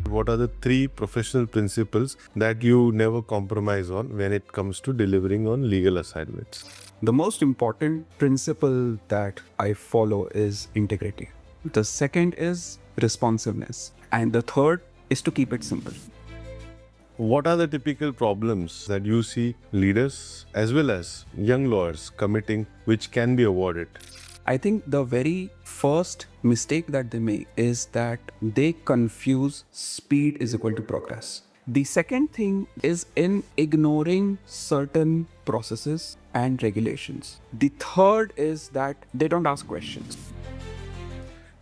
What are the 3 professional principles that you never compromise on when it comes to delivering on legal assignments? The most important principle that I follow is integrity. The second is responsiveness. And the third is to keep it simple. What are the typical problems that you see leaders as well as young lawyers committing which can be avoided? I think the very first mistake that they make is that they confuse speed is equal to progress. The second thing is in ignoring certain processes and regulations. The third is that they don't ask questions.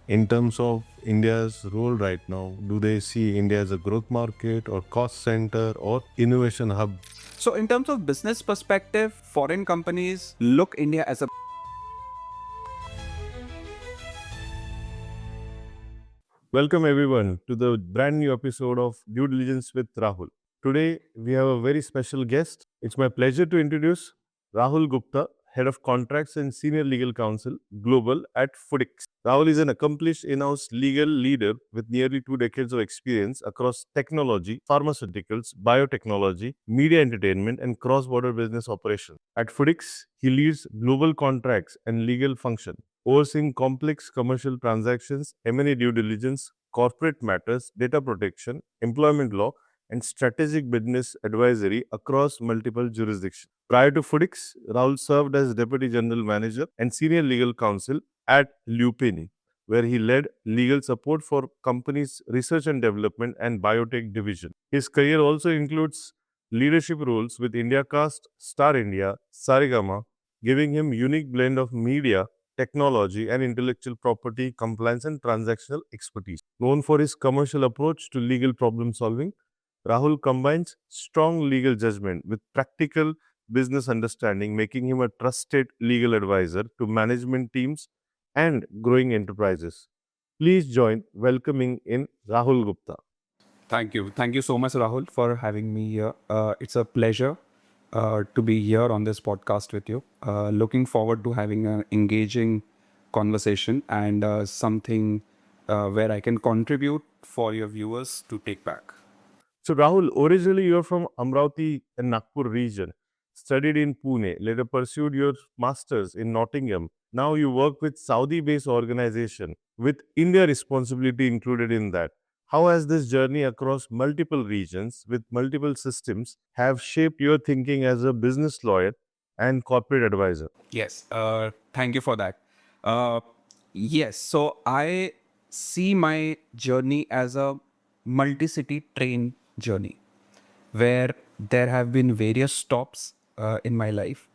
In terms of India's role right now, do they see India as a growth market or cost center or innovation hub? So in terms of business perspective, foreign companies look India as a Welcome everyone to the brand new episode of Due Diligence with Rahul. Today we have a very special guest. It's my pleasure to introduce Rahul Gupta, Head of Contracts and Senior Legal Counsel Global at Fintech. Rahul is an accomplished in-house legal leader with nearly 2 decades of experience across technology, pharmaceuticals, biotechnology, media entertainment, and cross-border business operations. At Fintech, he leads global contracts and legal function, overseeing complex commercial transactions, M&A due diligence, corporate matters, data protection, employment law, and strategic business advisory across multiple jurisdictions. Prior to Fudix, Rahul served as Deputy General Manager and Senior Legal Counsel at Lupini, where he led legal support for companies' research and development and biotech division. His career also includes leadership roles with IndiaCast, Star India, Saregama, giving him unique blend of media, technology and intellectual property, compliance and transactional expertise. Known for his commercial approach to legal problem solving, Rahul combines strong legal judgment with practical business understanding, making him a trusted legal advisor to management teams and growing enterprises. Please join welcoming in Rahul Gupta. Thank you. Thank you so much, Rahul, for having me here. It's a pleasure to be here on this podcast with you. Looking forward to having an engaging conversation and something where I can contribute for your viewers to take back. So Rahul, originally you're from Amravati and Nagpur region, studied in Pune, later pursued your masters in Nottingham. Now you work with Saudi-based organization with India responsibility included in that. How has this journey across multiple regions with multiple systems have shaped your thinking as a business lawyer and corporate advisor? Yes, thank you for that. Uh, yes, so I see my journey as a multi-city train journey where there have been various stops in my life,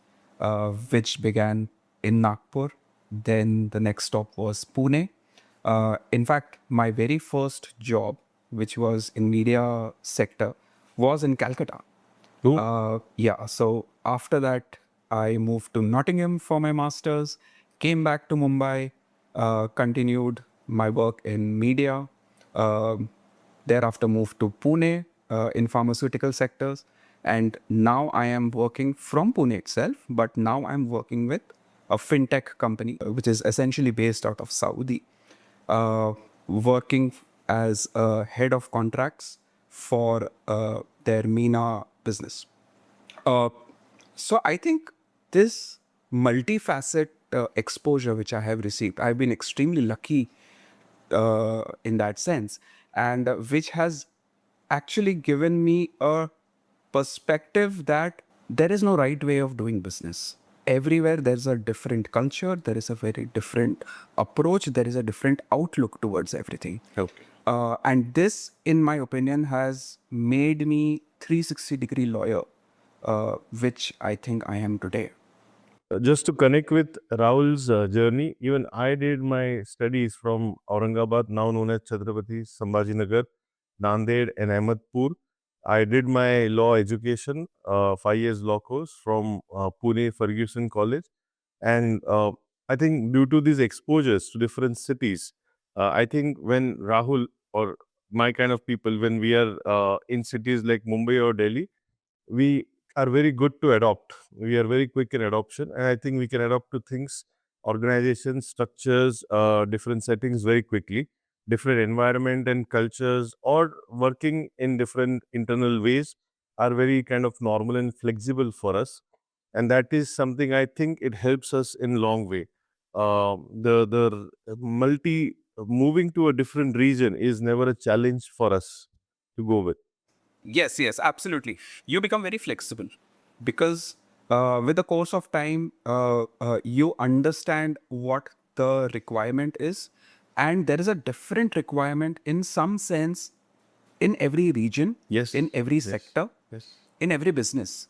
which began in Nagpur. Then the next stop was Pune. In fact, my very first job, which was in media sector, was in Calcutta. Yeah, so after that, I moved to Nottingham for my master's, came back to Mumbai, continued my work in media, thereafter moved to Pune in pharmaceutical sectors. And now I am working from Pune itself, but now I'm working with a fintech company, which is essentially based out of Saudi, working as a head of contracts for their MENA business. Uh, so I think this multifaceted exposure which I have received, I've been extremely lucky in that sense, and which has actually given me a perspective that there is no right way of doing business. Everywhere there's a different culture, there is a very different approach, there is a different outlook towards everything. Okay. And this, in my opinion, has made me 360-degree lawyer, which I think I am today. Just to connect with Rahul's journey, even I did my studies from Aurangabad, now known as Chhatrapati Sambhajinagar, Nanded and Ahmedpur. I did my law education, 5 years law course from Pune Ferguson College. And I think due to these exposures to different cities, I think when Rahul or my kind of people, when we are in cities like Mumbai or Delhi, we are very good to adopt. We are very quick in adoption, and I think we can adopt to things, organizations, structures, different settings very quickly. different environment and cultures, or working in different internal ways are very kind of normal and flexible for us. And that is something I think it helps us in long way. The multi moving to a different region is never a challenge for us to go with. Yes, yes, absolutely. You become very flexible because with the course of time, you understand what the requirement is, and there is a different requirement in some sense in every region, Yes. in every Yes. sector, Yes. in every business.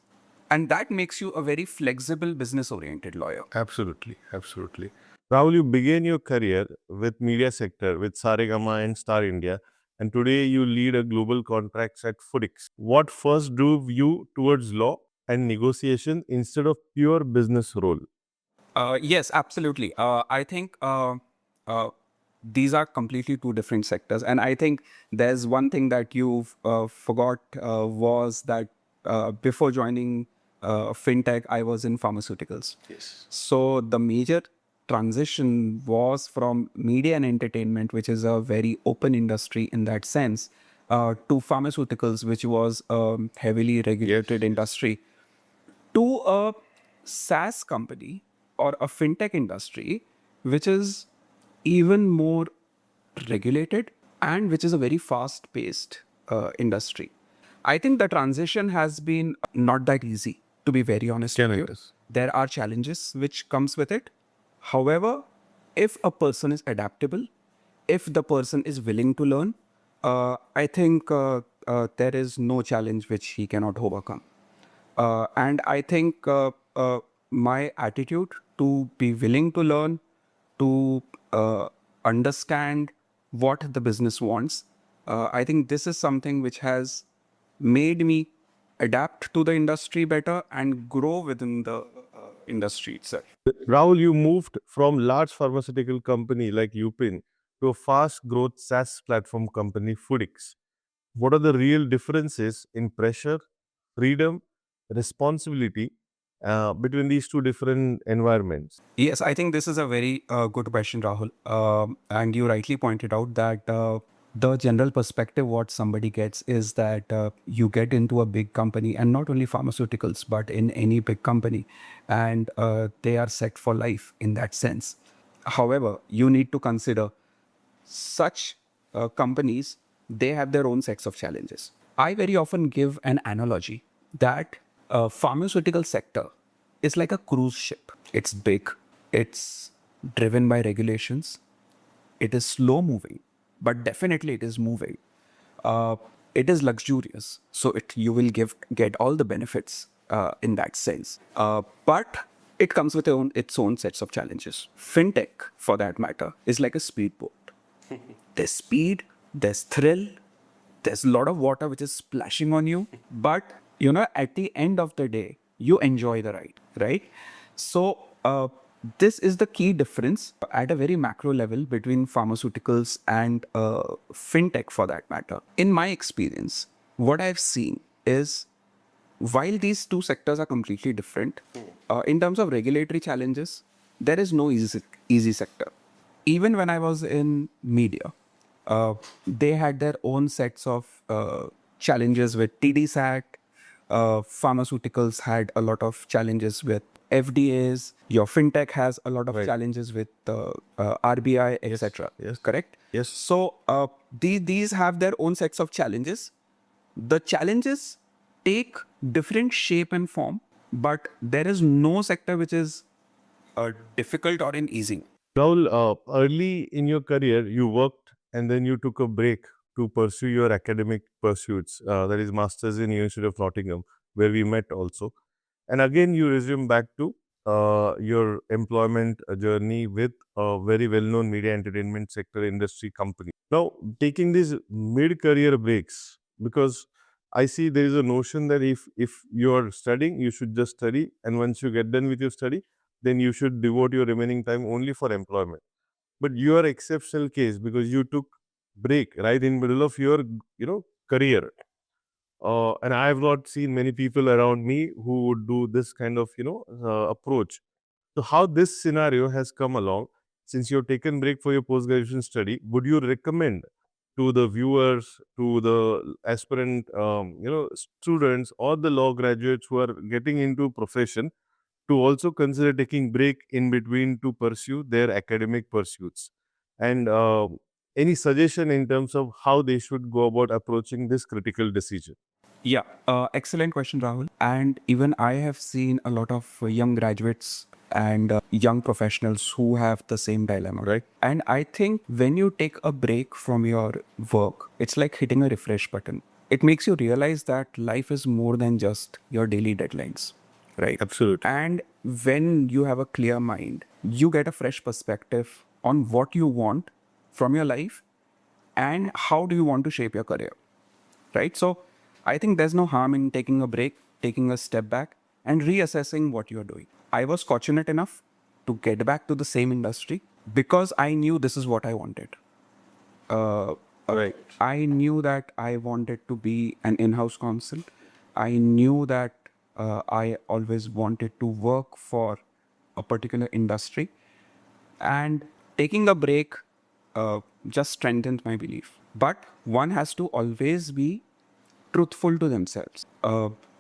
And that makes you a very flexible business oriented lawyer. Absolutely, absolutely. Rahul, you began your career with media sector with Saregama and Star India, and today you lead a global contracts at Foodix. What first drove you towards law and negotiation instead of pure business role? Yes, absolutely. I think uh, these are completely two different sectors. And I think there's one thing that you forgot was that before joining Fintech, I was in pharmaceuticals. Yes. So the major transition was from media and entertainment, which is a very open industry in that sense, to pharmaceuticals, which was a heavily regulated industry, to a SaaS company or a fintech industry, which is even more regulated and which is a very fast paced industry. I think the transition has been not that easy, to be very honest Can with I you. guess? There are challenges which comes with it. However, if a person is adaptable, if the person is willing to learn, I think there is no challenge which he cannot overcome. And I think my attitude to be willing to learn, to understand what the business wants, I think this is something which has made me adapt to the industry better and grow within the industry itself. Rahul, you moved from large pharmaceutical company like Upin to a fast growth SaaS platform company Foodix. What are the real differences in pressure, freedom, responsibility between these two different environments? Yes, I think this is a very good question, Rahul. And you rightly pointed out that the general perspective what somebody gets is that you get into a big company, and not only pharmaceuticals, but in any big company, and they are set for life in that sense. However, you need to consider such companies, they have their own sets of challenges. I very often give an analogy that pharmaceutical sector is like a cruise ship. It's big, it's driven by regulations, it is slow moving, but definitely it is moving. Uh, it is luxurious, so you will get all the benefits in that sense. But it comes with its own sets of challenges. Fintech, for that matter, is like a speedboat. There's speed, there's thrill, there's a lot of water which is splashing on you, but at the end of the day, you enjoy the ride, right? So, this is the key difference at a very macro level between pharmaceuticals and fintech for that matter. In my experience, what I've seen is while these two sectors are completely different, in terms of regulatory challenges, there is no easy sector. Even when I was in media, they had their own sets of challenges with TDSAT. Pharmaceuticals had a lot of challenges with FDAs. Your fintech has a lot of Right. challenges with RBI, etc. Yes. Correct? Yes. So these have their own sets of challenges. The challenges take different shape and form, but there is no sector which is difficult or an easy. Rahul, early in your career, you worked and then you took a break to pursue your academic pursuits, that is, Masters in University of Nottingham, where we met also. And again, you resume back to your employment journey with a very well-known media entertainment sector industry company. Now, taking these mid-career breaks, because I see there is a notion that if you are studying, you should just study, and once you get done with your study, then you should devote your remaining time only for employment. But you are exceptional case because you took break right in middle of your career. And I have not seen many people around me who would do this kind of approach. So how this scenario has come along, since you've taken break for your post-graduation study, would you recommend to the viewers, to the aspirant, students or the law graduates who are getting into profession to also consider taking break in between to pursue their academic pursuits? And any suggestion in terms of how they should go about approaching this critical decision? Yeah, excellent question, Rahul. And even I have seen a lot of young graduates and young professionals who have the same dilemma. Right. And I think when you take a break from your work, it's like hitting a refresh button. It makes you realize that life is more than just your daily deadlines, right? Absolutely. And when you have a clear mind, you get a fresh perspective on what you want from your life and how do you want to shape your career, right? So I think there's no harm in taking a break, taking a step back, and reassessing what you're doing. I was fortunate enough to get back to the same industry because I knew this is what I wanted. Right. I knew that I wanted to be an in house counsel. I knew that I always wanted to work for a particular industry. And taking a break just strengthened my belief. But one has to always be truthful to themselves.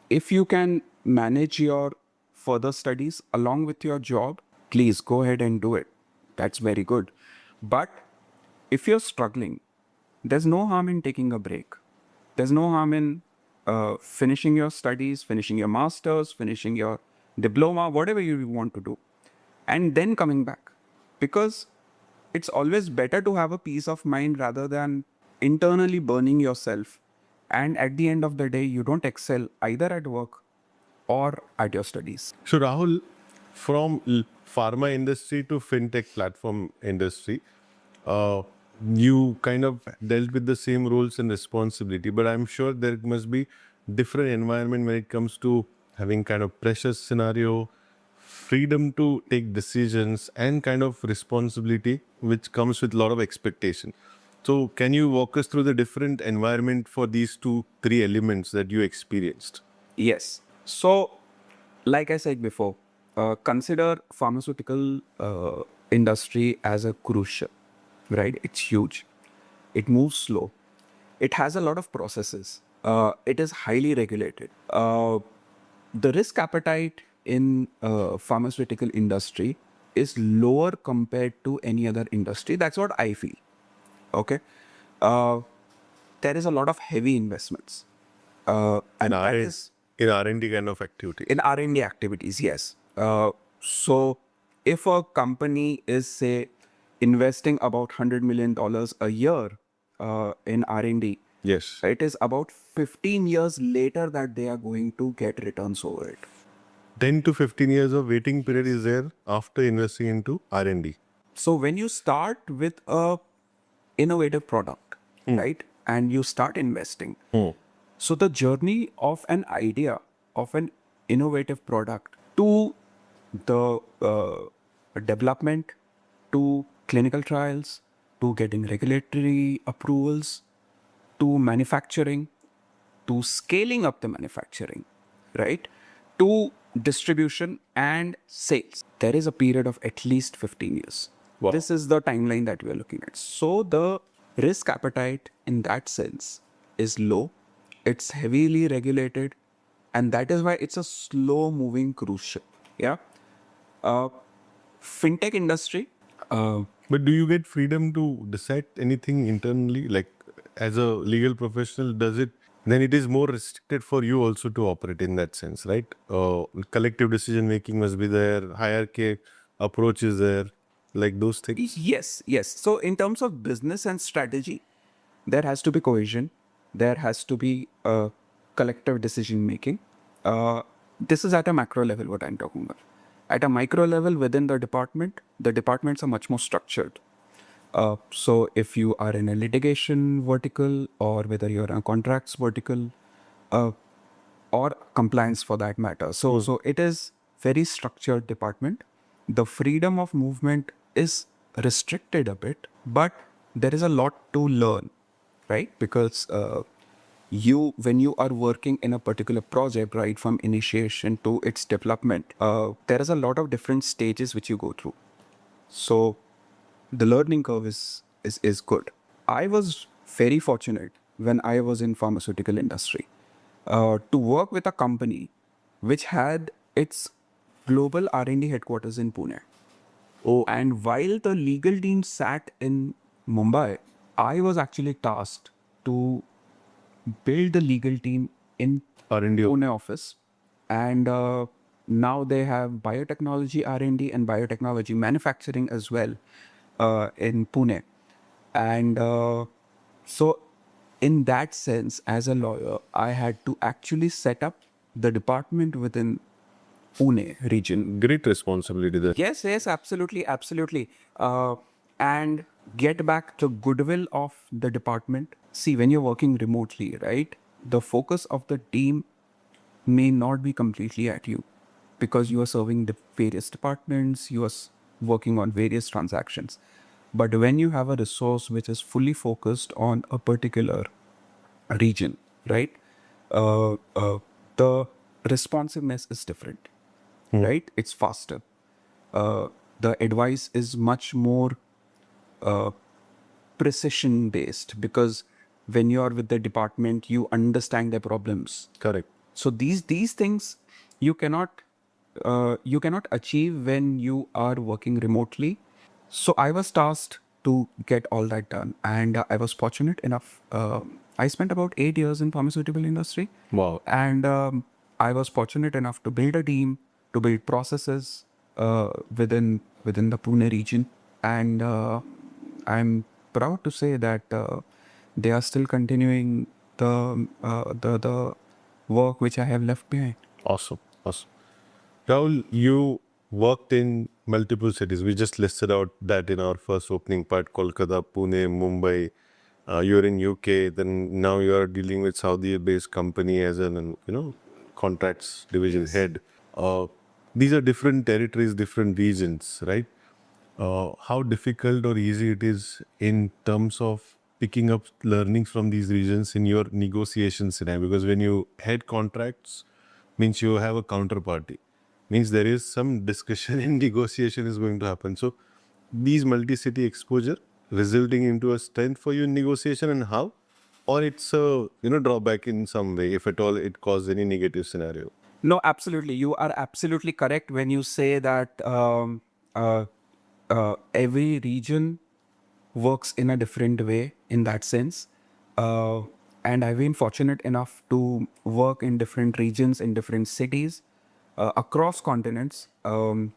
If you can manage your further studies along with your job, please go ahead and do it. That's very good. But if you're struggling, there's no harm in taking a break. There's no harm in finishing your studies, finishing your master's, finishing your diploma, whatever you want to do, and then coming back. Because it's always better to have a peace of mind rather than internally burning yourself. And at the end of the day, you don't excel either at work or at your studies. So Rahul, from pharma industry to fintech platform industry, uh, you kind of dealt with the same roles and responsibility, but I'm sure there must be different environment when it comes to having kind of pressure scenario, freedom to take decisions, and kind of responsibility which comes with a lot of expectation. So can you walk us through the different environment for these two, three elements that you experienced? Yes. So, like I said before, consider pharmaceutical industry as a cruise ship, right? It's huge. It moves slow. It has a lot of processes. It is highly regulated. The risk appetite in pharmaceutical industry is lower compared to any other industry. That's what I feel. Okay. Uh, there is a lot of heavy investments. And that is In R&D kind of activities. in R&D activities, yes. So if a company is, say, investing about $100 million a year in R&D, Yes. it is about 15 years later that they are going to get returns over it. 10 to 15 years of waiting period is there after investing into R&D. So when you start with a innovative product, right, and you start investing, so the journey of an idea of an innovative product to the development, to clinical trials, to getting regulatory approvals, to manufacturing, to scaling up the manufacturing, right, to distribution and sales. There is a period of at least 15 years. Wow. This is the timeline that we are looking at. So the risk appetite in that sense is low. It's heavily regulated, and that is why it's a slow moving cruise ship. Yeah. Fintech industry. But do you get freedom to decide anything internally? Like as a legal professional, does it, then it is more restricted for you also to operate in that sense, right? Collective decision making must be there, hierarchy approach is there, like those things. Yes, yes. So in terms of business and strategy, there has to be cohesion. There has to be collective decision making. This is at a macro level what I'm talking about. At a micro level within the departments are much more structured. So if you are in a litigation vertical or whether you're in a contracts vertical, or compliance for that matter. So it is very structured department. The freedom of movement is restricted a bit, but there is a lot to learn, right? Because when you are working in a particular project, right, from initiation to its development, there is a lot of different stages which you go through. So the learning curve is good. I was very fortunate when I was in pharmaceutical industry to work with a company which had its global R&D headquarters in Pune. Oh, and while the legal team sat in Mumbai, I was actually tasked to build the legal team in R&D. Pune office, and now they have biotechnology R&D and biotechnology manufacturing as well in Pune, and so in that sense, as a lawyer, I had to actually set up the department within Pune region. Great responsibility there. Yes, yes, absolutely, absolutely. And get back the goodwill of the department. See, when you're working remotely, right, the focus of the team may not be completely at you because you are serving the various departments, you are working on various transactions. But when you have a resource which is fully focused on a particular region, right, uh, uh, the responsiveness is different, right? It's faster. The advice is much more uh, precision based because when you're with the department, you understand their problems. Correct. So these things you cannot achieve when you are working remotely. So I was tasked to get all that done, and I was fortunate enough. I spent about 8 years in pharmaceutical industry. Wow. And I was fortunate enough to build a team, to build processes within the Pune region, and I'm proud to say that they are still continuing the work which I have left behind. Awesome. Awesome. Rahul, you worked in multiple cities. We just listed out that in our first opening part, Kolkata, Pune, Mumbai. You're in UK, then now you are dealing with Saudi-based company as an, contracts division head. These are different territories, different regions, right? How difficult or easy it is in terms of picking up learnings from these regions in your negotiation scenario? Because when you head contracts, means you have a counterparty, means there is some discussion in negotiation is going to happen. So these multi-city exposure resulting into a strength for you in negotiation, and how, or it's a drawback in some way, if at all it caused any negative scenario. No, absolutely. You are absolutely correct when you say that every region works in a different way in that sense. Uh, and I've been fortunate enough to work in different regions, in different cities, across continents. And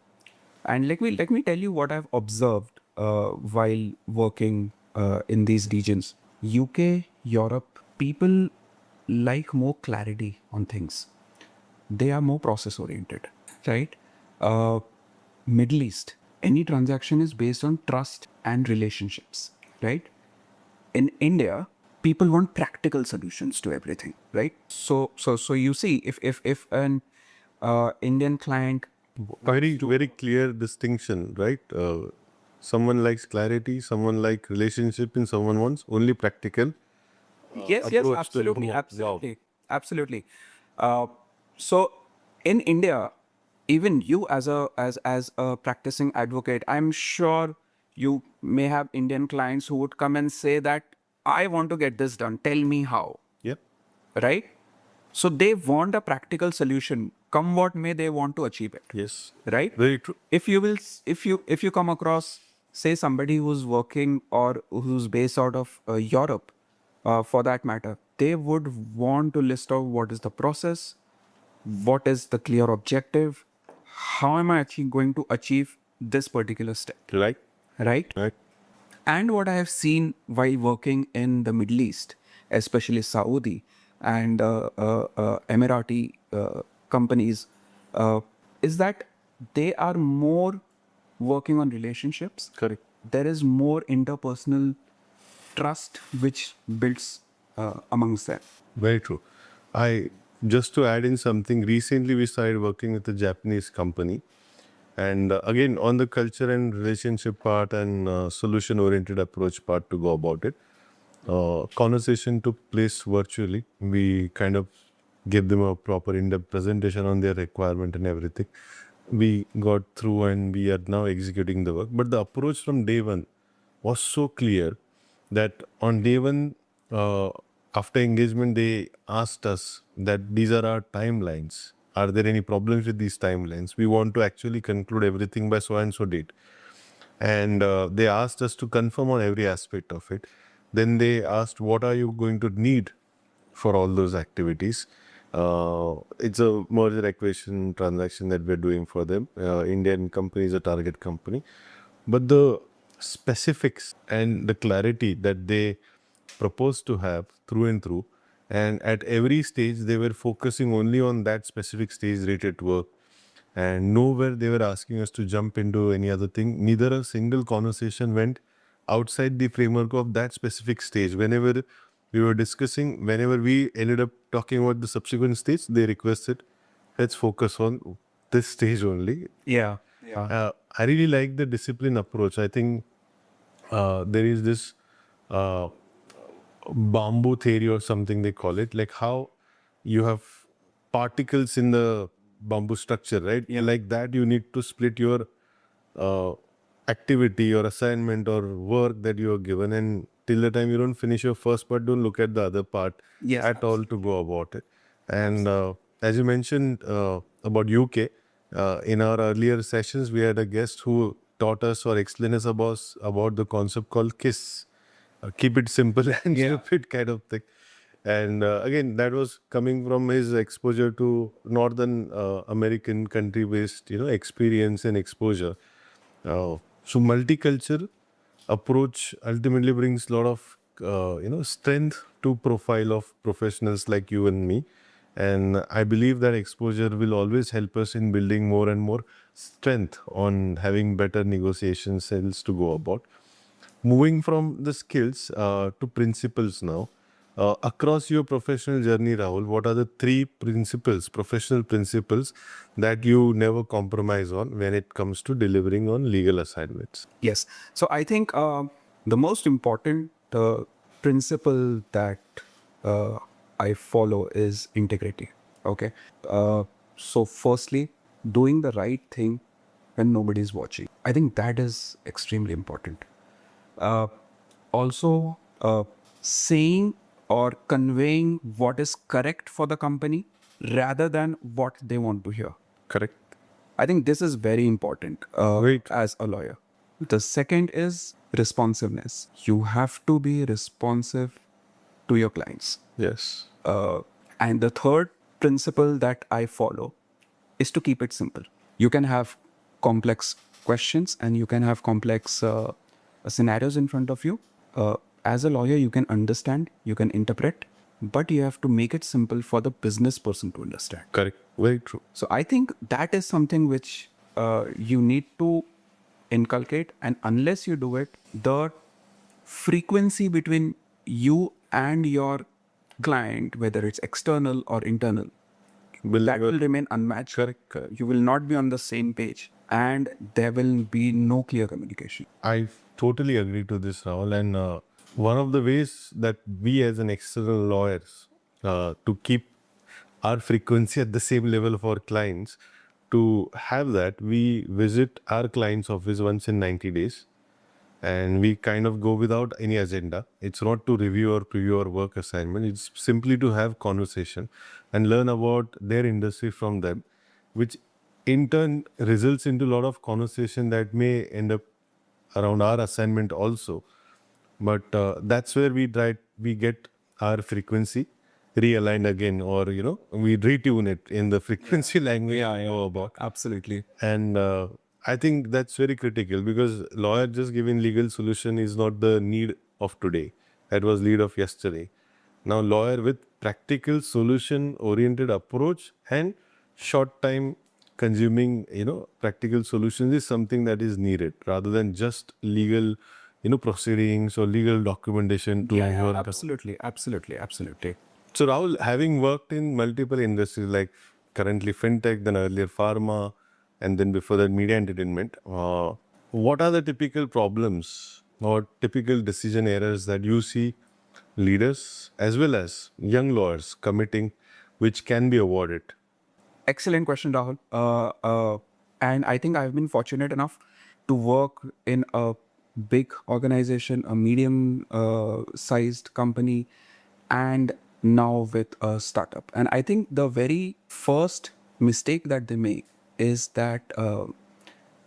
let me tell you what I've observed while working in these regions. UK, Europe, people like more clarity on things. They are more process oriented, right? Middle East, any transaction is based on trust and relationships, right? In India, people want practical solutions to everything, right? So you see, if an Indian client Very clear distinction, right? Someone likes clarity, someone likes relationship, and someone wants only practical yes, approach to absolutely, job. absolutely. Uh, so in India, even you as a practicing advocate, I'm sure you may have Indian clients who would come and say that I want to get this done. Tell me how, Yep. right? So they want a practical solution. Come what may, they want to achieve it, Yes. right? Very true. If you will, if you come across, say, somebody who's working or who's based out of Europe, for that matter, they would want to list out what is the process, what is the clear objective, how am I actually going to achieve this particular step, Right. right? Right. And what I have seen while working in the Middle East, especially Saudi and Emirati companies, is that they are more working on relationships. Correct. There is more interpersonal trust which builds amongst them. Very true. I just to add in something. Recently, we started working with a Japanese company, and again on the culture and relationship part and solution-oriented approach part to go about it. Conversation took place virtually. We kind of gave them a proper in-depth presentation on their requirement and everything. We got through and we are now executing the work. But the approach from day one was so clear that on day one, after engagement, they asked us that these are our timelines. Are there any problems with these timelines? We want to actually conclude everything by so and so date. And they asked us to confirm on every aspect of it. Then they asked, what are you going to need for all those activities? It's a merger acquisition transaction that we're doing for them. Indian company is a target company. But the specifics and the clarity that they proposed to have through and through, and at every stage, they were focusing only on that specific stage related work. And nowhere they were asking us to jump into any other thing. Neither a single conversation went outside the framework of that specific stage. Whenever we were discussing, whenever we ended up talking about the subsequent stage, they requested, let's focus on this stage only. Yeah. I really like the discipline approach. I think there is this uh, bamboo theory or something they call it, like how you have particles in the bamboo structure, right? Yeah. Like that, you need to split your uh, activity or assignment or work that you are given, and till the time you don't finish your first part, don't look at the other part Yes, at all to go about it. And as you mentioned about UK, in our earlier sessions, we had a guest who taught us or explained us about the concept called KISS, keep it simple and stupid kind of thing. And again, that was coming from his exposure to Northern American country-based, experience and exposure. So multicultural approach ultimately brings a lot of strength to profile of professionals like you and me. And I believe that exposure will always help us in building more and more strength on having better negotiation skills to go about. Moving from the skills to principles now. Across your professional journey, Rahul, what are the three principles, professional principles, that you never compromise on when it comes to delivering on legal assignments? Yes. So I think the most important principle that I follow is integrity. Okay. So firstly, doing the right thing when nobody is watching. I think that is extremely important. Uh, Also, saying or conveying what is correct for the company rather than what they want to hear. Correct. I think this is very important Right. as a lawyer. The second is responsiveness. You have to be responsive to your clients. Yes. And the third principle that I follow is to keep it simple. You can have complex questions and you can have complex scenarios in front of you. As a lawyer, you can understand, you can interpret, but you have to make it simple for the business person to understand. Correct. Very true. So I think that is something which you need to inculcate, and unless you do it, the frequency between you and your client, whether it's external or internal, that will remain unmatched. Correct. You will not be on the same page, and there will be no clear communication. I totally agree to this, Rahul. And one of the ways that we, as an external lawyers, to keep our frequency at the same level of our clients, to have that, we visit our client's office once in 90 days. And we kind of go without any agenda. It's not to review or preview our work assignment. It's simply to have conversation and learn about their industry from them, which in turn results into a lot of conversation that may end up around our assignment also. But that's where we get our frequency realigned again, or we retune it in the frequency language I know about. Absolutely. And I think that's very critical, because lawyer just giving legal solution is not the need of today. That was need of yesterday. Now lawyer with practical solution oriented approach and short time consuming, practical solutions is something that is needed, rather than just legal, proceedings or legal documentation to your Absolutely. So Rahul, having worked in multiple industries like currently Fintech, then earlier Pharma, and then before that media entertainment, what are the typical problems or typical decision errors that you see leaders as well as young lawyers committing, which can be avoided? Excellent question, Rahul. And I think I've been fortunate enough to work in a big organization, a medium sized company, and now with a startup. And I think the very first mistake that they make is that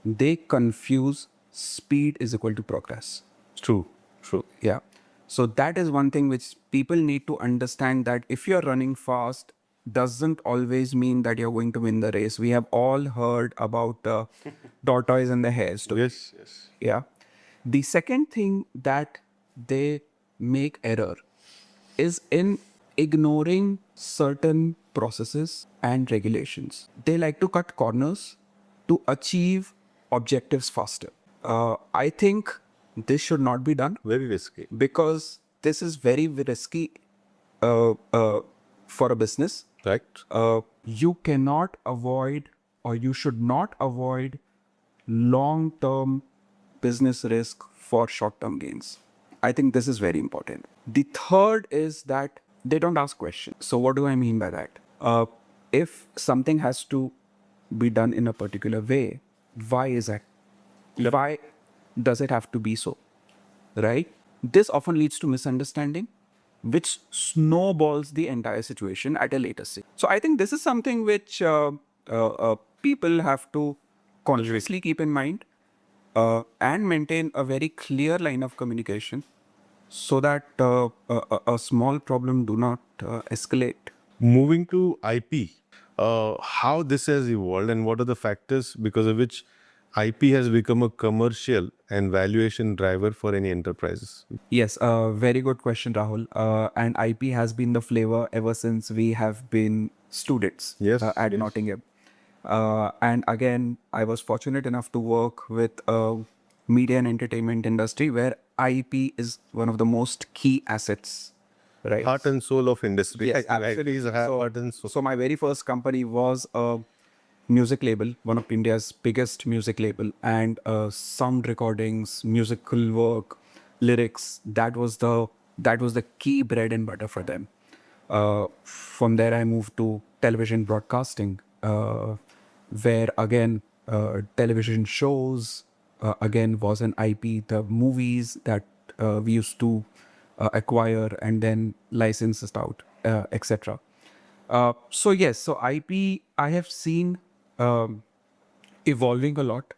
they confuse speed is equal to progress. True. True. Yeah. So that is one thing which people need to understand, that if you're running fast doesn't always mean that you're going to win the race. We have all heard about the tortoise and the hare story. Yes. Yes. Yeah. The second thing that they make error is in ignoring certain processes and regulations. They like to cut corners to achieve objectives faster. I think this should not be done, Very risky. because this is very risky uh, uh, for a business. Right. You cannot avoid, or you should not avoid, long term business risk for short term gains. I think this is very important. The third is that they don't ask questions. So, what do I mean by that? If something has to be done in a particular way, why is that? Why does it have to be so? Right? This often leads to misunderstanding, which snowballs the entire situation at a later stage. So I think this is something which people have to consciously keep in mind and maintain a very clear line of communication, so that a small problem do not escalate. Moving to IP, how this has evolved and what are the factors because of which IP has become a commercial and valuation driver for any enterprises? Yes, very good question, Rahul. And IP has been the flavor ever since we have been students Yes, at yes. Nottingham. And again, I was fortunate enough to work with a media and entertainment industry where IP is one of the most key assets, right? Heart and soul of industry. Yes, IP absolutely. is heart and soul. So my very first company was a music label, one of India's biggest music label, and sound recordings, musical work, lyrics. That was the key bread and butter for them. From there, I moved to television broadcasting, where again television shows again was an IP. The movies that we used to acquire and then license it out, etc. So yes, so IP I have seen evolving a lot.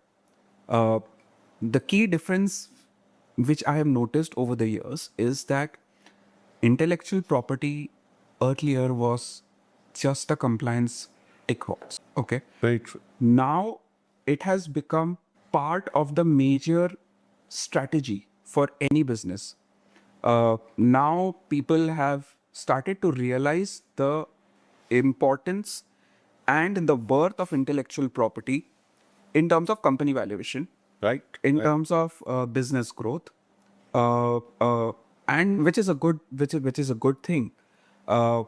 Uh, the key difference which I have noticed over the years is that intellectual property earlier was just a compliance tick box. Okay. Very true. Now it has become part of the major strategy for any business. Now people have started to realize the importance and the worth of intellectual property in terms of company valuation, Right. in terms of business growth, uh, uh, and which is a good thing. Uh,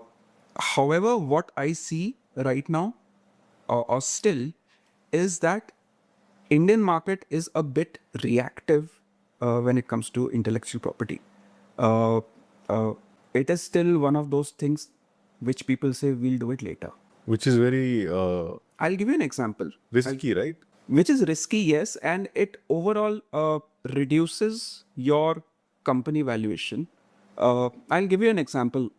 However, what I see right now, or still, is that Indian market is a bit reactive when it comes to intellectual property. Uh, uh, it is still one of those things which people say we'll do it later. Which is very I'll give you an example. risky, right? Which is risky, yes, and it overall reduces your company valuation. I'll give you an example.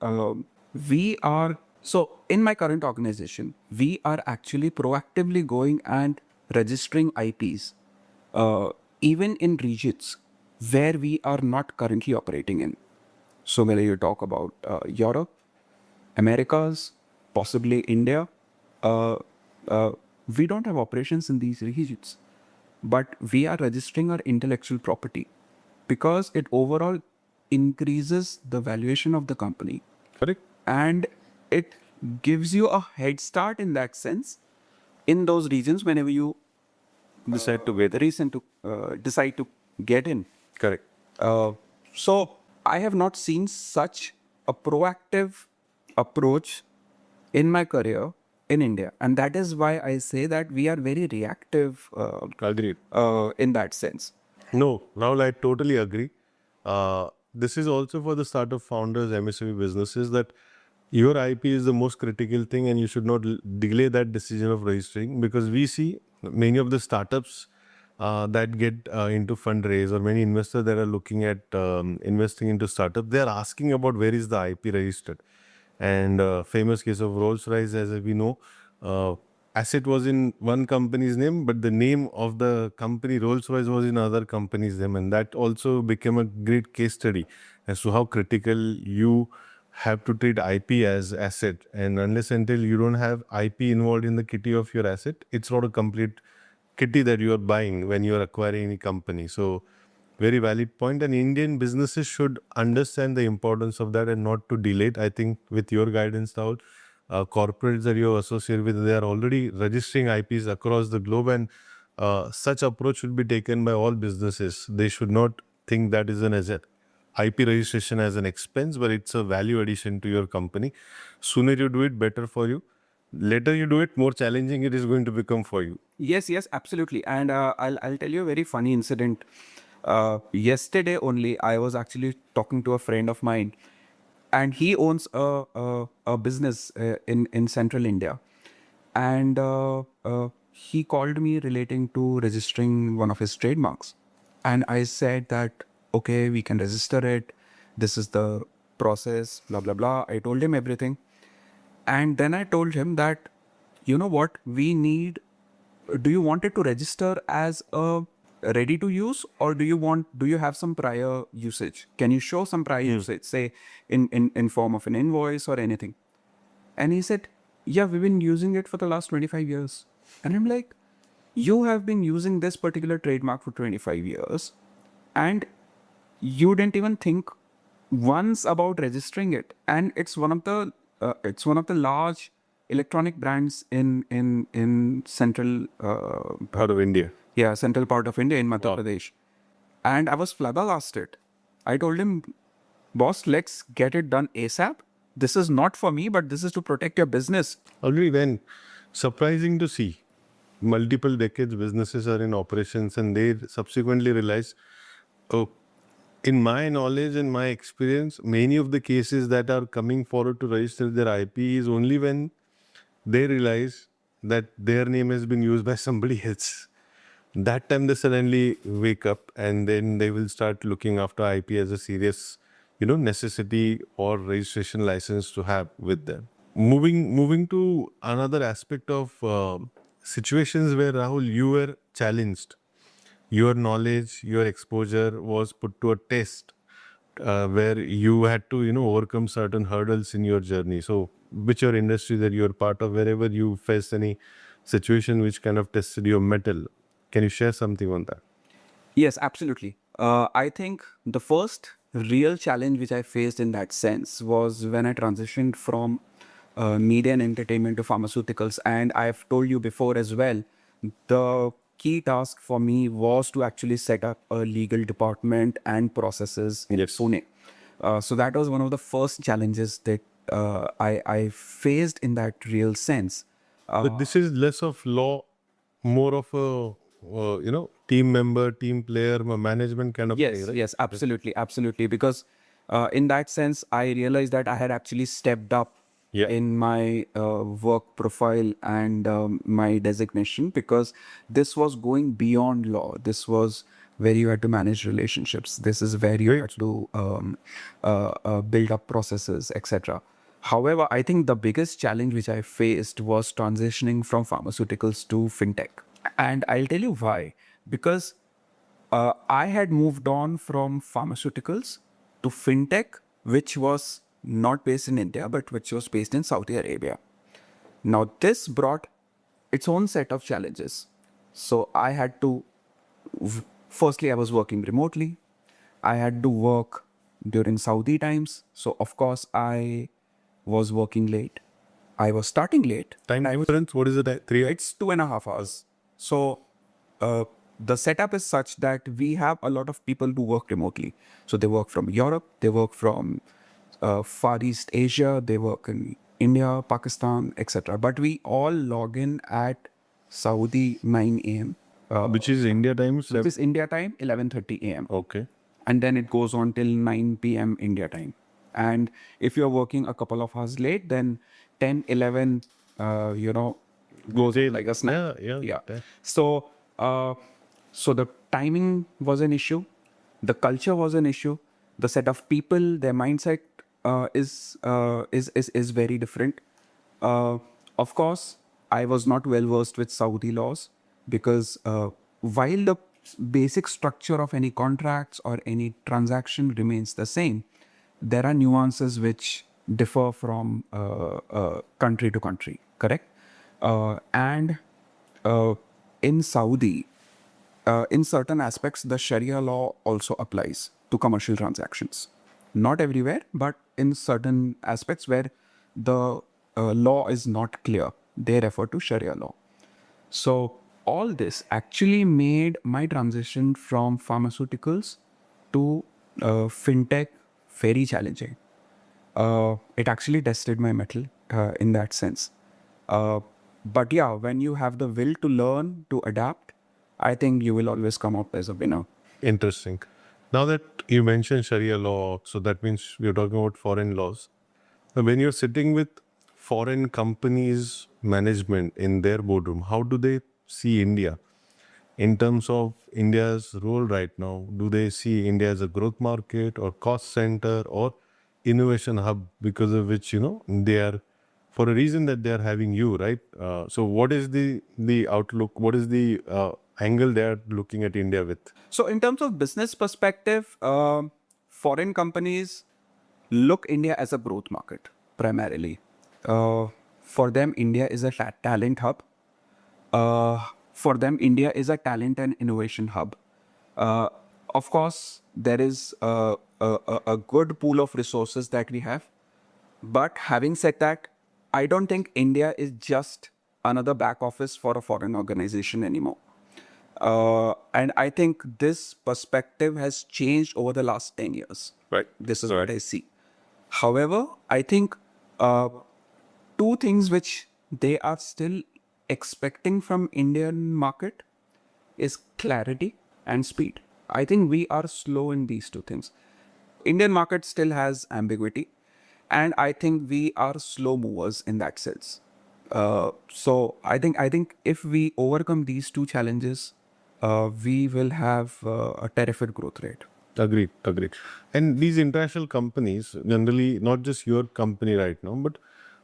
We are so in my current organization, we are actually proactively going and registering IPs, even in regions where we are not currently operating in. So whether you talk about Europe, Americas, possibly India, uh, uh, we don't have operations in these regions, but we are registering our intellectual property because it overall increases the valuation of the company, Correct. and it gives you a head start in that sense in those regions whenever you decide to get in. Correct. So I have not seen such a proactive approach in my career in India, and that is why I say that we are very reactive Agreed. in that sense. No, now I totally agree. This is also for the startup founders, MSME businesses, that your IP is the most critical thing and you should not delay that decision of registering, because we see many of the startups, that get into fundraise, or many investors that are looking at investing into startup, they are asking about where is the IP registered. And famous case of Rolls-Royce, as we know, asset was in one company's name, but the name of the company Rolls-Royce was in other company's name, and that also became a great case study as to how critical you have to treat IP as asset. And unless until you don't have IP involved in the kitty of your asset, it's not a complete kitty that you are buying when you are acquiring any company. So very valid point, and Indian businesses should understand the importance of that and not to delay it. I think with your guidance, Rahul, corporates that you are associated with, they are already registering IPs across the globe, and such approach should be taken by all businesses. They should not think that is an asset. IP registration as an expense, but it's a value addition to your company. Sooner you do it, better for you. Later you do it, more challenging it is going to become for you. Yes, yes, absolutely. And I'll tell you a very funny incident. Yesterday only, I was actually talking to a friend of mine, and he owns a business in central India, and he called me relating to registering one of his trademarks, and I said that okay, we can register it. This is the process, blah blah blah. I told him everything, and then I told him that, you know what, we need, do you want it to register as a ready to use, or do you have some prior usage? Can you show some prior usage, say in form of an invoice or anything? And he said, yeah, we've been using it for the last 25 years. And I'm like, you have been using this particular trademark for 25 years and you didn't even think once about registering it, and it's one of the large electronic brands in central Part of India. central part of India in Madhya Pradesh. And I was flabbergasted. I told him, boss, let's get it done ASAP. This is not for me, but this is to protect your business. Already when surprising to see multiple decades businesses are in operations and they subsequently realize, oh, in my knowledge and my experience, many of the cases that are coming forward to register their IP is only when they realize that their name has been used by somebody else. That time they suddenly wake up and then they will start looking after IP as a serious, necessity or registration license to have with them. Moving to another aspect of situations where, Rahul, you were challenged, your knowledge, your exposure was put to a test, where you had to overcome certain hurdles in your journey. So which your industry that you're part of, wherever you faced any situation which kind of tested your mettle, can you share something on that? Yes, absolutely. I think the first real challenge which I faced in that sense was when I transitioned from media and entertainment to pharmaceuticals. And I've told you before as well, the key task for me was to actually set up a legal department and processes in Pune. So that was one of the first challenges that I faced in that real sense. But this is less of law, more of a team member, team player, management kind of play, Yes, right? yes, absolutely, absolutely. Because in that sense, I realized that I had actually stepped up Yeah. in my work profile and my designation, because this was going beyond law. This was where you had to manage relationships. This is where you had to build up processes, etc. However, I think the biggest challenge which I faced was transitioning from pharmaceuticals to fintech. And I'll tell you why. Because I had moved on from pharmaceuticals to fintech, which was not based in India, but which was based in Saudi Arabia. Now, this brought its own set of challenges. So I had to, firstly, I was working remotely. I had to work during Saudi times. So, of course, I was working late. I was starting late. Time difference, what is it? 3 hours? It's 2.5 hours. So the setup is such that we have a lot of people who work remotely. So they work from Europe, they work from Far East Asia, they work in India, Pakistan, etc. But we all log in at Saudi 9 a.m. Which is India time? Which is India time 11:30 a.m. Okay. And then it goes on till 9 p.m. India time. And if you're working a couple of hours late, then 10, 11, goes Day- like a snap. Yeah. So So the timing was an issue, the culture was an issue, the set of people, their mindset is very different. Uh, of course, I was not well versed with Saudi laws because while the basic structure of any contracts or any transaction remains the same, there are nuances which differ from country to country. Correct, and uh, in Saudi, in certain aspects, the Sharia law also applies to commercial transactions. Not everywhere, but in certain aspects where the law is not clear, they refer to Sharia law. So, all this actually made my transition from pharmaceuticals to fintech very challenging. It actually tested my mettle in that sense. Uh, but yeah, when you have the will to learn, to adapt, I think you will always come up as a winner. Interesting. Now that you mentioned Sharia law, so that means we're talking about foreign laws. Now, when you're sitting with foreign companies' management in their boardroom, how do they see India in terms of India's role right now? Do they see India as a growth market or cost center or innovation hub, because of which, they are, for a reason that they are having you, right? So what is the outlook? What is the angle they are looking at India with? So, in terms of business perspective, foreign companies look India as a growth market primarily. For them, India is a talent hub. For them, India is a talent and innovation hub. Uh, of course, there is a good pool of resources that we have. But having said that, I don't think India is just another back office for a foreign organization anymore. And I think this perspective has changed over the last 10 years. Right. This is what I see. However, I think uh, two things which they are still expecting from Indian market is clarity and speed. I think we are slow in these two things. Indian market still has ambiguity, and I think we are slow movers in that sense. So I think if we overcome these two challenges, we will have a terrific growth rate. Agreed, agreed. And these international companies, generally, not just your company right now, but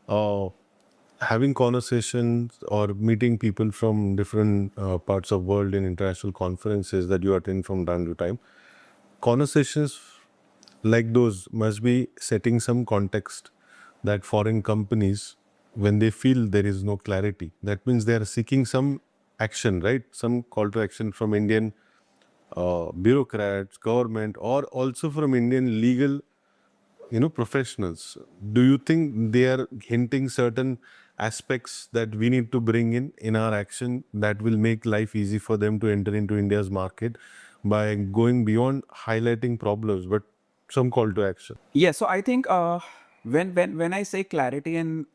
uh, having conversations or meeting people from different parts of world in international conferences that you attend from time to time, conversations like those must be setting some context that foreign companies, when they feel there is no clarity, that means they are seeking some action, right? Some call to action from Indian bureaucrats, government, or also from Indian legal, professionals. Do you think they are hinting certain aspects that we need to bring in our action that will make life easy for them to enter into India's market by going beyond highlighting problems, but some call to action? Yeah, so I think when I say clarity and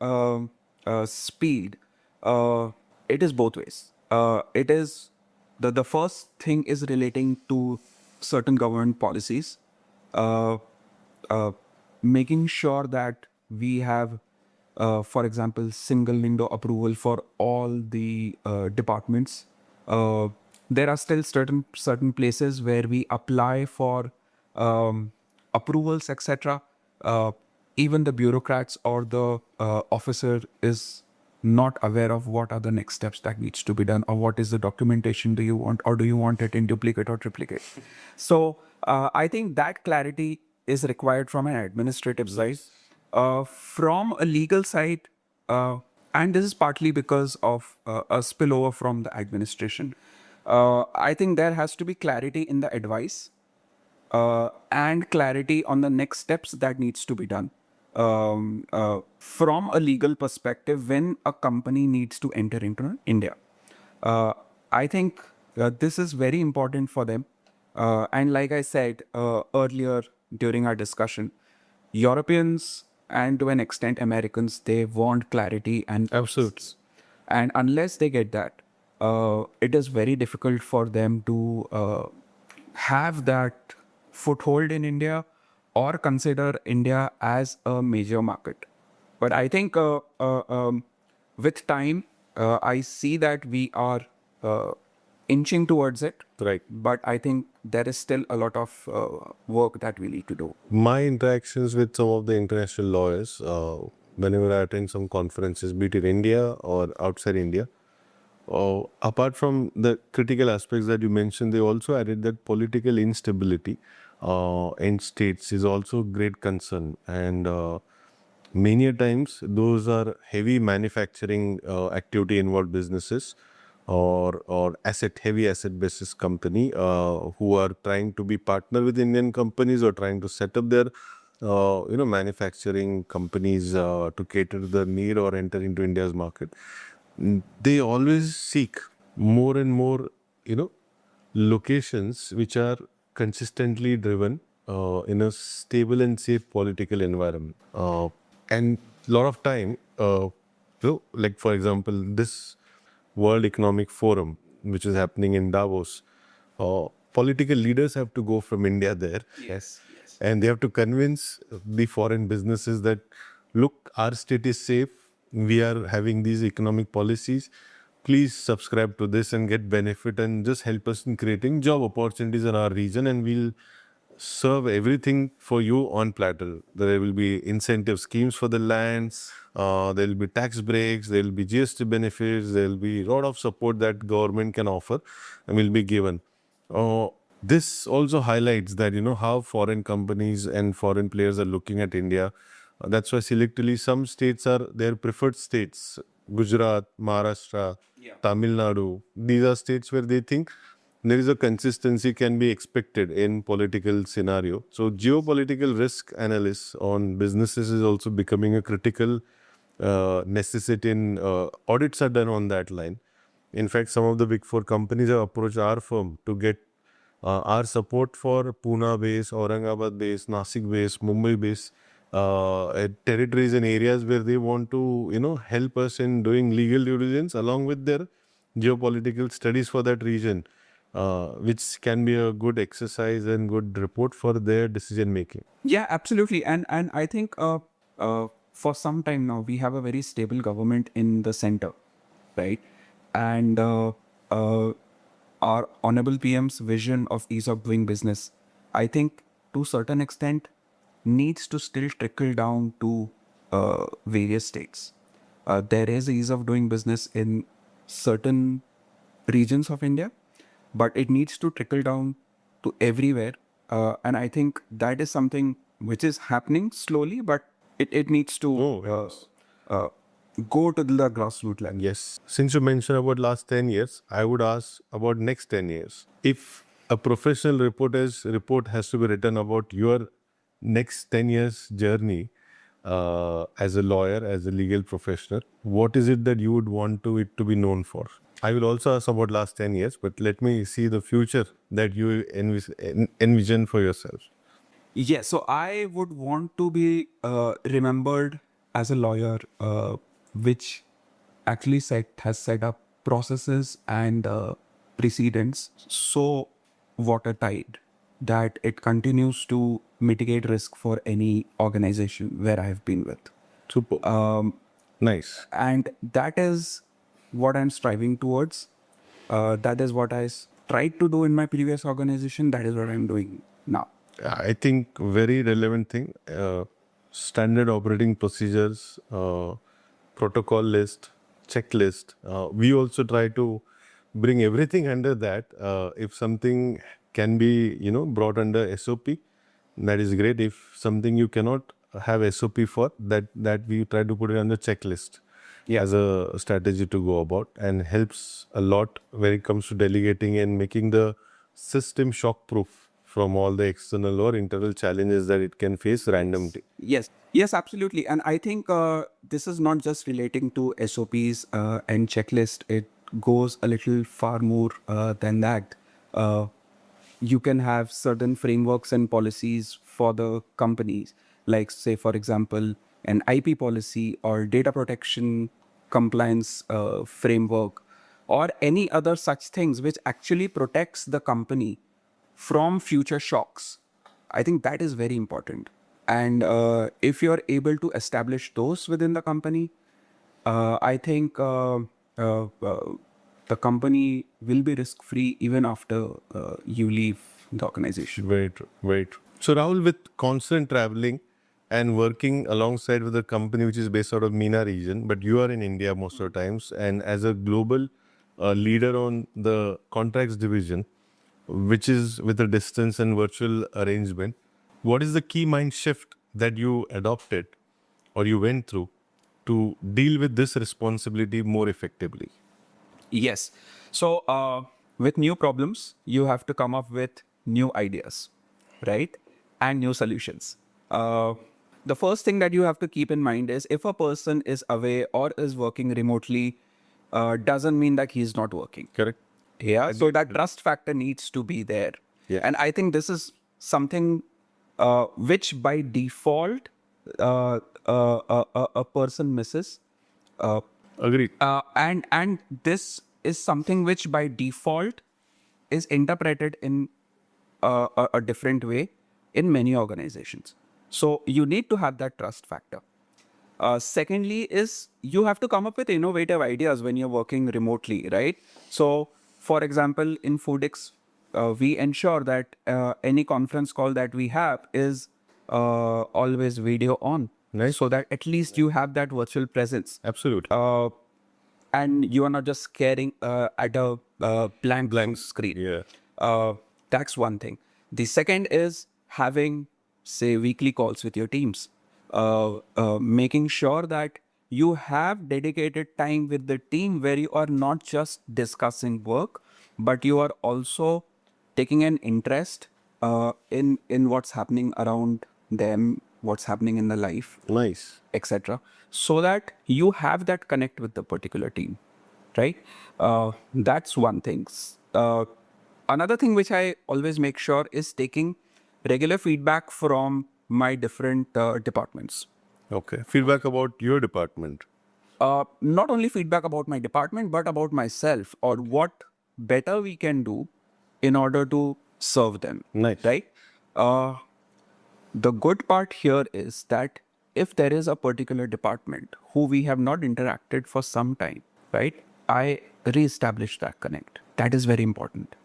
speed, it is both ways. It is the first thing is relating to certain government policies, uh, uh, making sure that we have, for example, single window approval for all the departments. Uh, there are still certain places where we apply for approvals, etc. Even the bureaucrats or the officer is not aware of what are the next steps that needs to be done, or what is the documentation do you want, or do you want it in duplicate or triplicate. So I think that clarity is required from an administrative side. From a legal side, and this is partly because of a spillover from the administration, I think there has to be clarity in the advice, and clarity on the next steps that needs to be done. From a legal perspective, when a company needs to enter into India, uh, I think this is very important for them. And like I said earlier during our discussion, Europeans and to an extent Americans, they want clarity and Absolutely. and unless they get that, it is very difficult for them to have that foothold in India or consider India as a major market. But I think with time, I see that we are uh, inching towards it. Right. But I think there is still a lot of work that we need to do. My interactions with some of the international lawyers, whenever I attend some conferences, be it in India or outside India, apart from the critical aspects that you mentioned, they also added that political instability in states is also great concern. And many a times those are heavy manufacturing activity involved businesses or heavy asset basis company who are trying to be partner with Indian companies or trying to set up their manufacturing companies to cater to the need or enter into India's market. They always seek more and more, locations which are consistently driven in a stable and safe political environment. And a lot of time, like for example, this World Economic Forum, which is happening in Davos, political leaders have to go from India there. Yes. And they have to convince the foreign businesses that, look, our state is safe. We are having these economic policies. Please subscribe to this and get benefit and just help us in creating job opportunities in our region, and we'll serve everything for you on platter. There will be incentive schemes for the lands, there will be tax breaks, there will be GST benefits, there will be a lot of support that government can offer and will be given. This also highlights that, how foreign companies and foreign players are looking at India. That's why selectively some states are their preferred states. Gujarat, Maharashtra, Tamil Nadu. These are states where they think there is a consistency can be expected in political scenario. So geopolitical risk analysis on businesses is also becoming a critical necessity. In audits are done on that line. In fact, some of the big four companies have approached our firm to get our support for Pune based, Aurangabad based, Nasik based, Mumbai based territories and areas where they want to, help us in doing legal due diligence along with their geopolitical studies for that region, which can be a good exercise and good report for their decision making. Yeah, absolutely. And I think for some time now we have a very stable government in the center, right? And our honorable PM's vision of ease of doing business, I think to certain extent needs to still trickle down to various states. There is ease of doing business in certain regions of India, but it needs to trickle down to everywhere. And I think that is something which is happening slowly, but it needs to Yes. uh, go to the grassroots level. Yes. Since you mentioned about last 10 years, I would ask about next 10 years. If a professional report has to be written about your next 10 years journey as a lawyer, as a legal professional, what is it that you would want it to be known for? I will also ask about last 10 years, but let me see the future that you envision for yourself. Yes, so I would want to be remembered as a lawyer which actually has set up processes and precedents so watertight that it continues to mitigate risk for any organization where I have been with. Super. Nice. And that is what I'm striving towards. That is what tried to do in my previous organization. That is what I'm doing now. I think very relevant thing, standard operating procedures, protocol list, checklist. We also try to bring everything under that. If something can be, brought under SOP, that is great. If something you cannot have SOP for, that we try to put it under checklist as a strategy to go about, and helps a lot when it comes to delegating and making the system shock proof from all the external or internal challenges that it can face randomly. Yes, absolutely. And I think this is not just relating to SOPs and checklist. It goes a little far more than that. You can have certain frameworks and policies for the companies, like say, for example, an IP policy or data protection compliance framework, or any other such things which actually protects the company from future shocks. I think that is very important. And if you're able to establish those within the company, I think uh, the company will be risk free even after you leave the organization. Very true. Very true. So, Rahul, with constant traveling and working alongside with a company which is based out of MENA region, but you are in India most of the times, and as a global leader on the contracts division, which is with a distance and virtual arrangement, what is the key mind shift that you adopted or you went through to deal with this responsibility more effectively? Yes. So, with new problems, you have to come up with new ideas, right? And new solutions. Uh, the first thing that you have to keep in mind is if a person is away or is working remotely, doesn't mean that he's not working. Correct. Yeah. So that trust factor needs to be there. Yeah. And I think this is something which by default a person misses. Uh, Agreed. and this is something which by default is interpreted in a different way in many organizations. So you need to have that trust factor. Secondly, is you have to come up with innovative ideas when you're working remotely, right? So, for example, in Foodix, we ensure that any conference call that we have is always video on, Nice. so that at least you have that virtual presence. Absolutely. And you are not just staring at a blank screen. Yeah. That's one thing. The second is having, say, weekly calls with your teams, making sure that you have dedicated time with the team where you are not just discussing work, but you are also taking an interest in what's happening around them, what's happening in the life, Nice. etc., so that you have that connect with the particular team, right? That's one thing. Another thing which I always make sure is taking regular feedback from my different departments. Okay. Feedback about your department. Not only feedback about my department, but about myself or what better we can do in order to serve them. Nice. Right? The good part here is that if there is a particular department who we have not interacted for some time, right? I re-establish that connect. That is very important.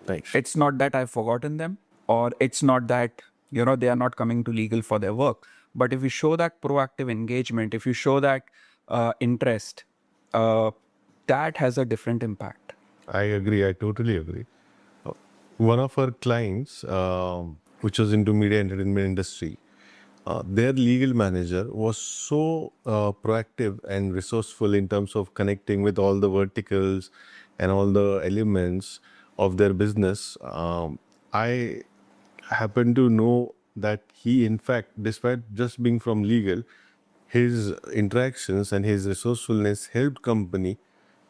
Nice. It's not that I've forgotten them, or it's not that, they are not coming to legal for their work. But if you show that proactive engagement, if you show that interest, that has a different impact. I agree. I totally agree. One of our clients, which was into media entertainment industry, their legal manager was so proactive and resourceful in terms of connecting with all the verticals and all the elements of their business. I happen to know that he, in fact, despite just being from legal, his interactions and his resourcefulness helped company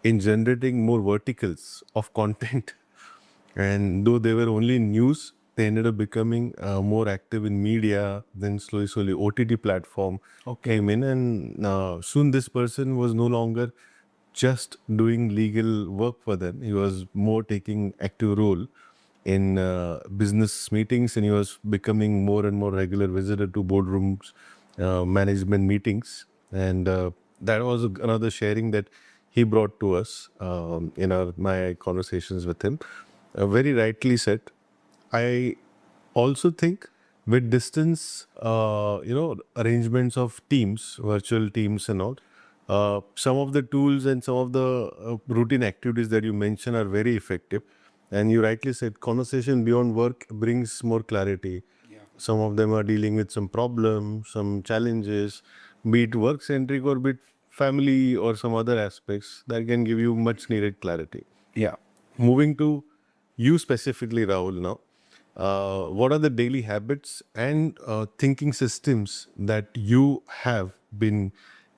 in generating more verticals of content. And though they were only in news, they ended up becoming more active in media. Then slowly, OTT platform came in, and soon this person was no longer just doing legal work for them. He was more taking active role in business meetings, and he was becoming more and more regular visitor to boardrooms, management meetings, and that was another sharing that he brought to us in my conversations with him. Very rightly said. I also think with distance, arrangements of teams, virtual teams and all, some of the tools and some of the routine activities that you mentioned are very effective. And you rightly said, conversation beyond work brings more clarity. Yeah. Some of them are dealing with some problems, some challenges, be it work-centric or be it family or some other aspects that can give you much needed clarity. Yeah. Moving to you specifically, Rahul, now, what are the daily habits and thinking systems that you have been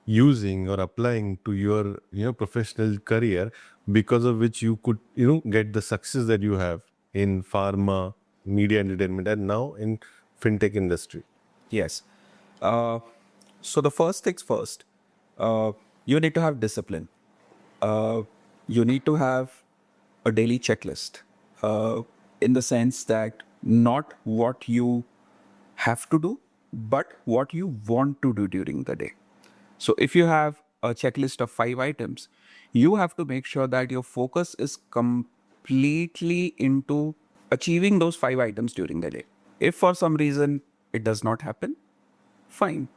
using or applying to your professional career, because of which you could get the success that you have in pharma, media entertainment, and now in fintech industry? Yes. So the first things first, you need to have discipline. You need to have a daily checklist, in the sense that not what you have to do, but what you want to do during the day. So if you have a checklist of 5 items, You have to make sure that your focus is completely into achieving those 5 items during the day. If for some reason it does not happen, fine.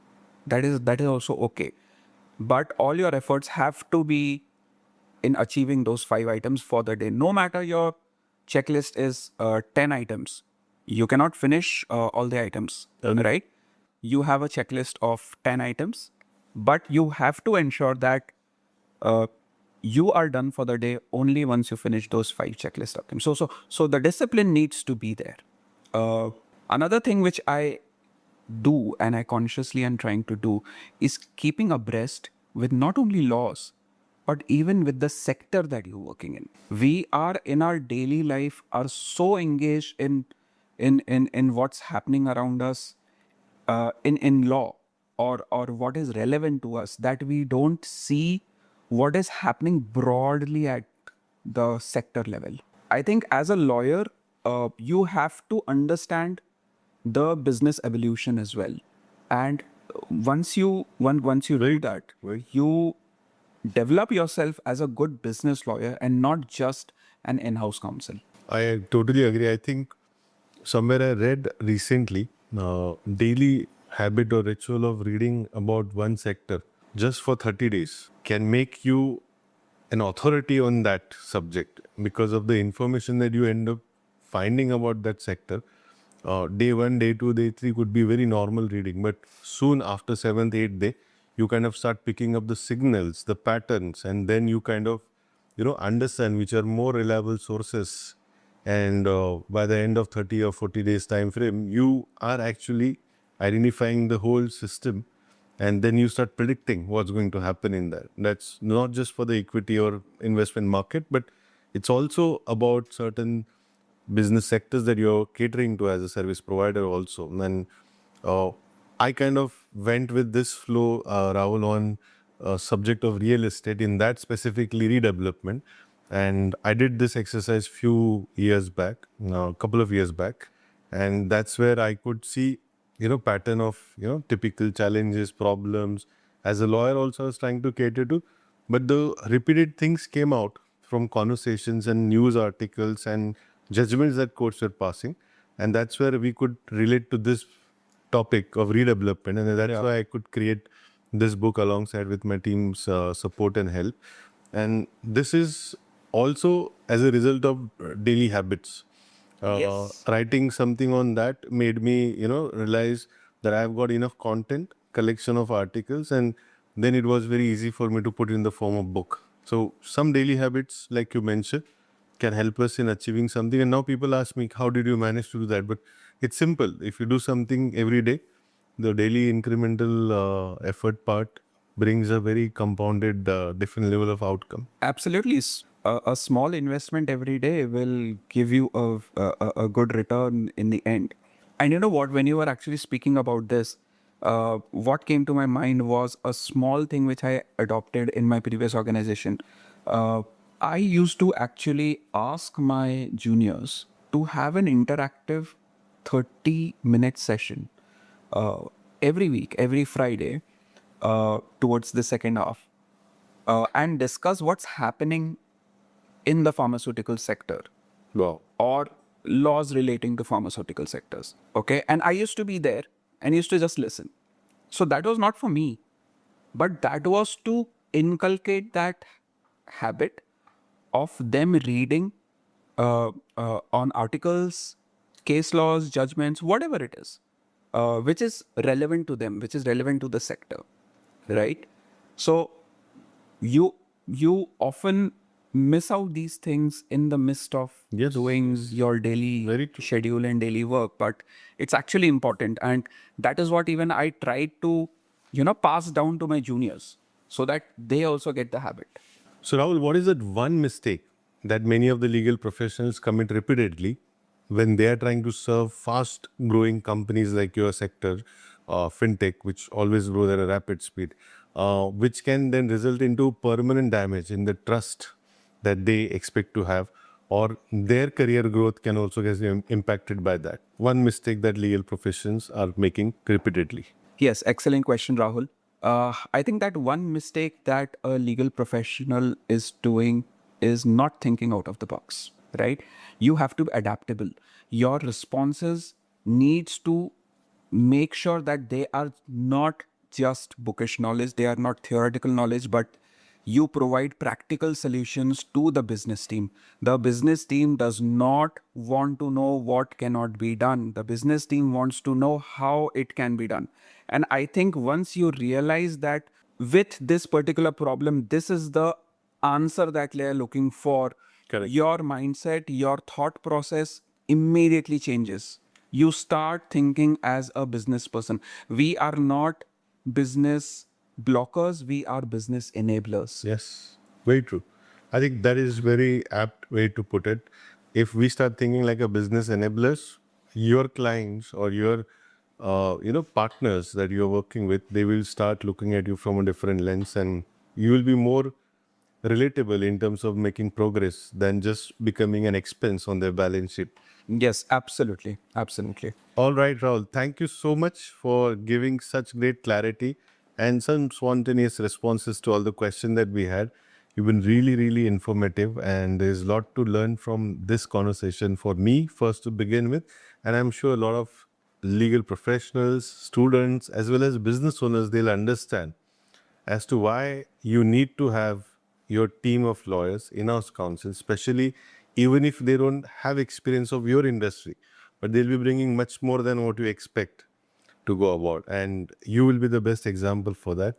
That is also okay. But all your efforts have to be in achieving those 5 items for the day. No matter your checklist is 10 items, you cannot finish all the items, right? You have a checklist of 10 items, but you have to ensure that uh, you are done for the day only once you finish those 5 checklist items. So the discipline needs to be there. Uh, Another thing which I do and I consciously am trying to do is keeping abreast with not only laws but even with the sector that you're working in. We are in our daily life are so engaged in what's happening around us in law or what is relevant to us that we don't see what is happening broadly at the sector level. I think as a lawyer, you have to understand the business evolution as well. And once you do that, you develop yourself as a good business lawyer and not just an in-house counsel. I totally agree. I think somewhere I read recently, daily habit or ritual of reading about one sector just for 30 days can make you an authority on that subject because of the information that you end up finding about that sector. Day 1, day 2, day 3 could be very normal reading, but soon after 7th, 8th day, you kind of start picking up the signals, the patterns, and then you kind of, understand which are more reliable sources. And by the end of 30 or 40 days time frame, you are actually identifying the whole system, and then you start predicting what's going to happen in that. That's not just for the equity or investment market, but it's also about certain business sectors that you're catering to as a service provider also. And uh, I kind of went with this flow, Rahul, on subject of real estate, in that specifically redevelopment. And I did this exercise few years back, a couple of years back, and that's where I could see, pattern of, typical challenges, problems. As a lawyer also I was trying to cater to, but the repeated things came out from conversations and news articles and judgments that courts were passing. And that's where we could relate to this topic of redevelopment. And that's why I could create this book alongside with my team's support and help. And this is also as a result of daily habits. Yes. Writing something on that made me, realize that I've got enough content, collection of articles, and then it was very easy for me to put in the form of book. So some daily habits, like you mentioned, can help us in achieving something. And now people ask me, how did you manage to do that? But it's simple. If you do something every day, the daily incremental effort part brings a very compounded, different level of outcome. Absolutely. A small investment every day will give you a good return in the end. And you know what? When you were actually speaking about this, what came to my mind was a small thing which I adopted in my previous organization. I used to actually ask my juniors to have an interactive 30-minute session uh, every week, every Friday, towards the second half, and discuss what's happening in the pharmaceutical sector Wow. or laws relating to pharmaceutical sectors. Okay. And I used to be there and used to just listen. So that was not for me, but that was to inculcate that habit of them reading on articles, case laws, judgments, whatever it is, which is relevant to them, which is relevant to the sector, right? So you often miss out these things in the midst of Yes. doing your daily Very true. schedule and daily work, but it's actually important, and that is what even I try to pass down to my juniors so that they also get the habit. So, Rahul, what is that one mistake that many of the legal professionals commit repeatedly when they are trying to serve fast growing companies like your sector, fintech, which always grow at a rapid speed, which can then result into permanent damage in the trust that they expect to have, or their career growth can also get impacted by that? One mistake that legal professions are making repeatedly. Yes, excellent question, Rahul. I think that one mistake that a legal professional is doing is not thinking out of the box, right? You have to be adaptable. Your responses needs to make sure that they are not just bookish knowledge, they are not theoretical knowledge, but you provide practical solutions to the business team. The business team does not want to know what cannot be done. The business team wants to know how it can be done. And I think once you realize that with this particular problem, this is the answer that they're looking for, Correct. your mindset, your thought process immediately changes. You start thinking as a business person. We are not business blockers, we are business enablers. Yes, very true. I think that is very apt way to put it. If we start thinking like a business enablers, your clients or your partners that you're working with, they will start looking at you from a different lens, and you will be more relatable in terms of making progress than just becoming an expense on their balance sheet. Yes, absolutely. Absolutely. All right, Rahul. Thank you so much for giving such great clarity and some spontaneous responses to all the questions that we had. You've been really, really informative, and there's a lot to learn from this conversation for me, first to begin with. And I'm sure a lot of legal professionals, students, as well as business owners, they'll understand as to why you need to have your team of lawyers, in-house counsel, especially even if they don't have experience of your industry, but they'll be bringing much more than what you expect to go about. And you will be the best example for that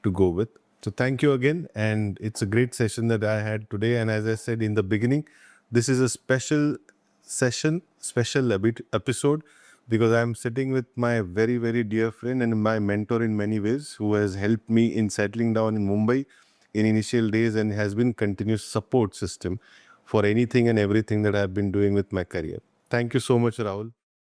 to go with. So thank you again. And it's a great session that I had today. And as I said in the beginning, this is a special session, special episode, because I'm sitting with my very, very dear friend and my mentor in many ways, who has helped me in settling down in Mumbai in initial days and has been continuous support system for anything and everything that I've been doing with my career. Thank you so much, Rahul.